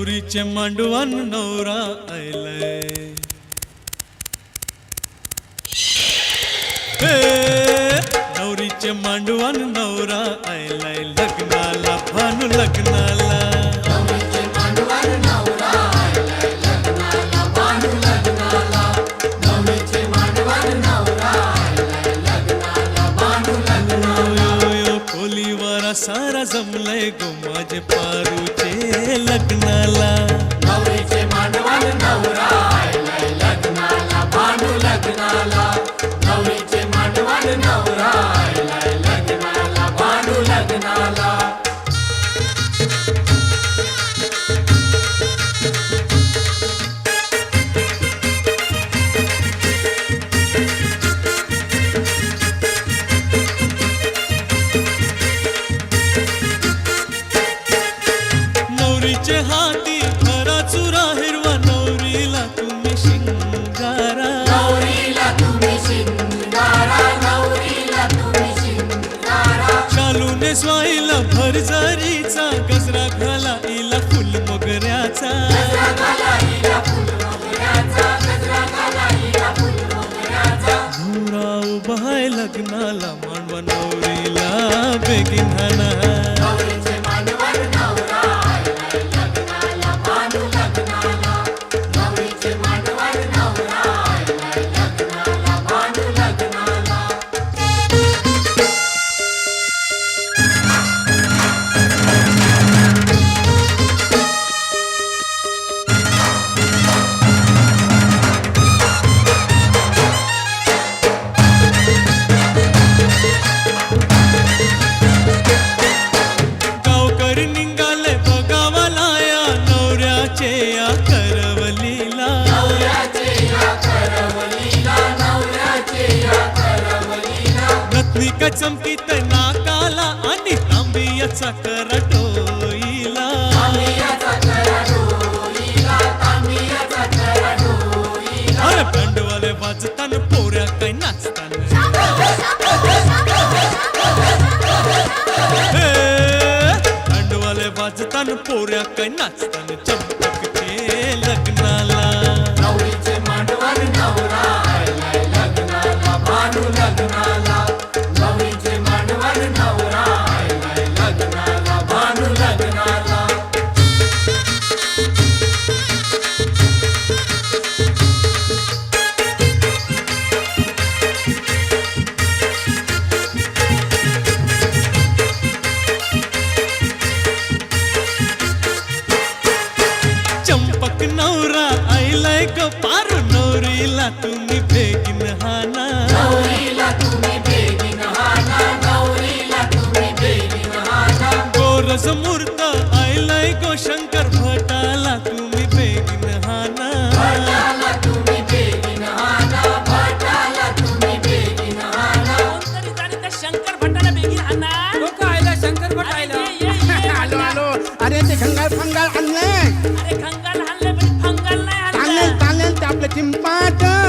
नवरीचे मांडवान नवरा आयलाय, नवरीचे मांडवान नवरा आयलाय, लग्नाला भानू लग्नाला, खोलीवारा सारा जमलाय गो माझे पारूचे लग्नाला, नवरीचे मांडवान नवरा आयलाय लग्नाला, भानू लग्नाला, नवरीचे मांडवान नवरा आयलाय लग्नाला, भानू लग्नाला. नवरीचे हाती खरा चुरा हिरवा, नवरीला तुम्ही शिंगारा, नवरीला तुम्ही शिंगारा, नवरीला तुम्ही शिंगारा, शालूने स्वाईला भरजरीचा, गजरा घाला इला फुल मोगऱ्याचा, गजरा घाला हिला फुल मोगऱ्याचा, गजरा घाला हिला फुल मोगऱ्याचा. नवरा उभा आहे लग्नाला, मांडवा नवरीला बेगीन हाना, नवरीचे मांडवान नवरा आयलाय लग्नाला, भानू लग्नाला, नवरीचे मांडवान नवरा आयलाय लग्नाला, भानू लग्नाला. गावकरी निघाले बघावाला या नवऱ्याचे या करवलीला, नवऱ्याचे या करवलीला, नवऱ्याचे या करवलीला, रत्निका चमकीत नाकाला आणि तांबियाचा करटोईला, तांबियाचा करडोईला, तांबियाचा करडोईला. अरे बंडवाले वाजताना पोऱ्या काय नाचताना, बंडवाले वाजताना पोऱ्या काय नाचताना, चंपकचे लग्नाला, नवरीचे मांडवान नवरा आयलाय लग्नाला, भानू लग्नाला, नवरीचे मांडवान नवरा आयलाय लग्नाला, भानू लग्नाला. चंपक नवरा आयलाय ग पारू, नवरीला तुम्ही बेगीन हाना, नवरीला तुम्ही बेगीन हाना, नवरीला तुम्ही बेगीन हाना, गोरस मूर्त आयलाय गो शंकर भटाला तुम्ही बेगीन हाना, भटाला तुम्ही बेगीन हाना, भटाला तुम्ही बेगीन हाना. कोणतरी जाणे त्या शंकर भटाला बेगीन आणा. लोक आयला शंकर भट आयला. अरे ये, आलो आलो. अरे ते खंगाल फंगाल आणलंय. अरे खंगाल हाणले म्हणजे फंगाल नाही तांदळ हाणलं. तांदळ ते आपलं चिंपाट